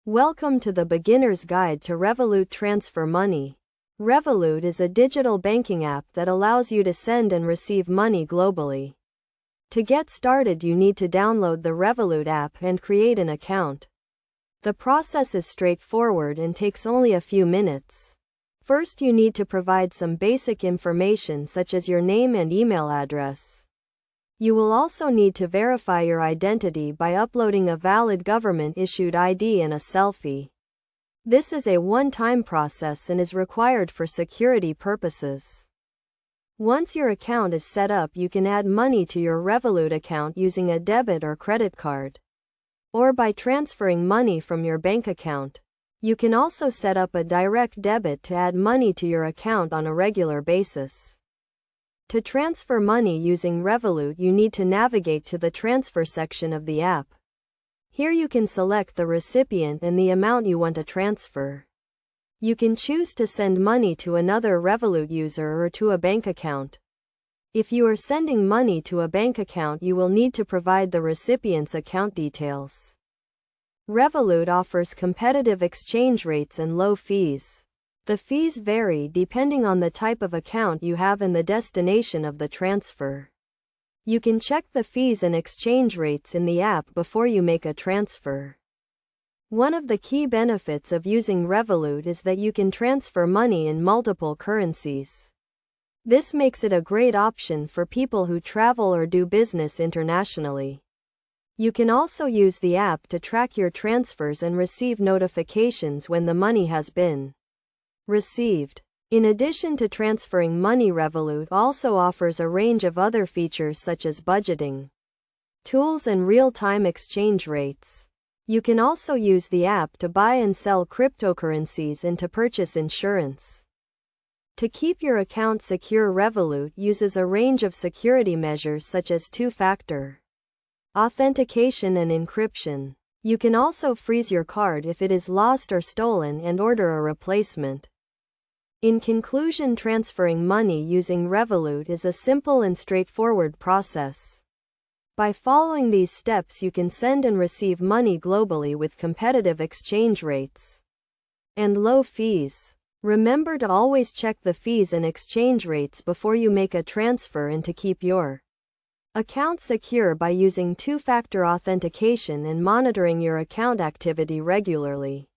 Welcome to the Beginner's Guide to Revolut Transfer Money. Revolut is a digital banking app that allows you to send and receive money globally. To get started, you need to download the Revolut app and create an account. The process is straightforward and takes only a few minutes. First, you need to provide some basic information such as your name and email address. You will also need to verify your identity by uploading a valid government-issued ID and a selfie. This is a one-time process and is required for security purposes. Once your account is set up, you can add money to your Revolut account using a debit or credit card, or by transferring money from your bank account. You can also set up a direct debit to add money to your account on a regular basis. To transfer money using Revolut, you need to navigate to the transfer section of the app. Here you can select the recipient and the amount you want to transfer. You can choose to send money to another Revolut user or to a bank account. If you are sending money to a bank account, you will need to provide the recipient's account details. Revolut offers competitive exchange rates and low fees. The fees vary depending on the type of account you have and the destination of the transfer. You can check the fees and exchange rates in the app before you make a transfer. One of the key benefits of using Revolut is that you can transfer money in multiple currencies. This makes it a great option for people who travel or do business internationally. You can also use the app to track your transfers and receive notifications when the money has been received. In addition to transferring money, Revolut also offers a range of other features such as budgeting tools and real-time exchange rates. You can also use the app to buy and sell cryptocurrencies and to purchase insurance. To keep your account secure, Revolut uses a range of security measures such as two-factor authentication and encryption. You can also freeze your card if it is lost or stolen and order a replacement. In conclusion, transferring money using Revolut is a simple and straightforward process. By following these steps, you can send and receive money globally with competitive exchange rates and low fees. Remember to always check the fees and exchange rates before you make a transfer and to keep your account secure by using two-factor authentication and monitoring your account activity regularly.